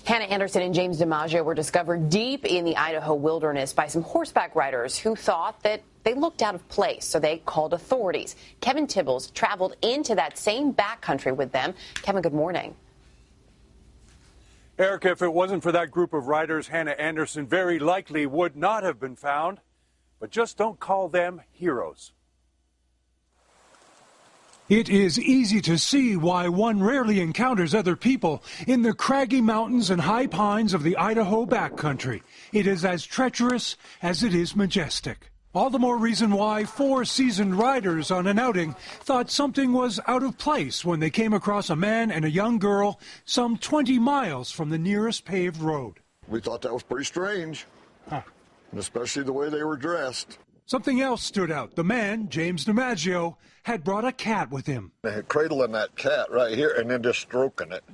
Hannah Anderson and James DiMaggio were discovered deep in the Idaho wilderness by some horseback riders who thought that they looked out of place, so they called authorities. Kevin Tibbles traveled into that same backcountry with them. Kevin, good morning. Erica, if it wasn't for that group of riders, Hannah Anderson very likely would not have been found. But just don't call them heroes. It is easy to see why one rarely encounters other people in the craggy mountains and high pines of the Idaho backcountry. It is as treacherous as it is majestic. All the more reason why 4 seasoned riders on an outing thought something was out of place when they came across a man and a young girl some 20 miles from the nearest paved road. We thought that was pretty strange, and especially the way they were dressed. Something else stood out. The man, James DiMaggio, had brought a cat with him. They had cradling that cat right here and then just stroking it.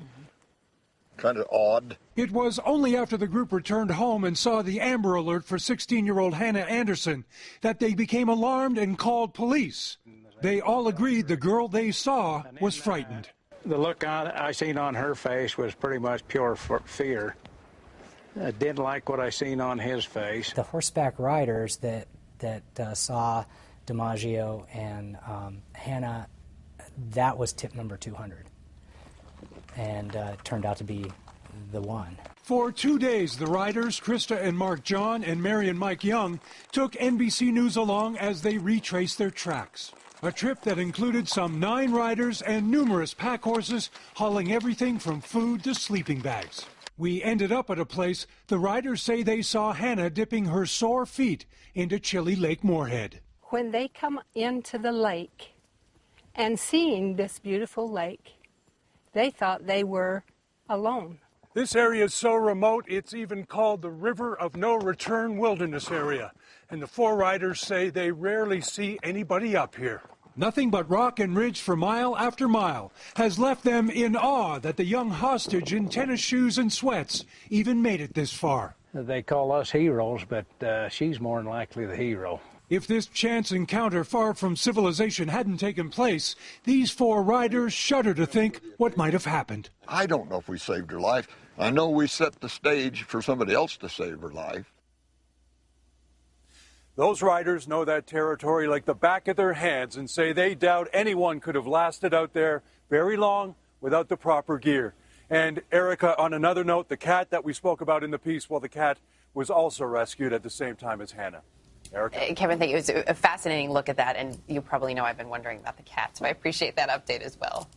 Kind of odd. It was only after the group returned home and saw the Amber Alert for 16-year-old Hannah Anderson that they became alarmed and called police. They all agreed the girl they saw was frightened. The look I seen on her face was pretty much pure fear. I didn't like what I seen on his face. The horseback riders that saw DiMaggio and Hannah, that was tip number 200, and turned out to be the one. For 2 days, the riders, Krista and Mark John and Mary and Mike Young, took NBC News along as they retraced their tracks. A trip that included some 9 riders and numerous pack horses hauling everything from food to sleeping bags. We ended up at a place the riders say they saw Hannah dipping her sore feet into chilly Lake Moorhead. When they come into the lake and seeing this beautiful lake, they thought they were alone. This area is so remote, it's even called the River of No Return Wilderness Area. And the 4 riders say they rarely see anybody up here. Nothing but rock and ridge for mile after mile has left them in awe that the young hostage in tennis shoes and sweats even made it this far. They call us heroes, but she's more than likely the hero. If this chance encounter far from civilization hadn't taken place, these 4 riders shudder to think what might have happened. I don't know if we saved her life. I know we set the stage for somebody else to save her life. Those riders know that territory like the back of their hands and say they doubt anyone could have lasted out there very long without the proper gear. And Erica, on another note, the cat that we spoke about in the piece, well, the cat was also rescued at the same time as Hannah. Erica? Kevin, thank you. It was a fascinating look at that, and you probably know I've been wondering about the cat, so I appreciate that update as well.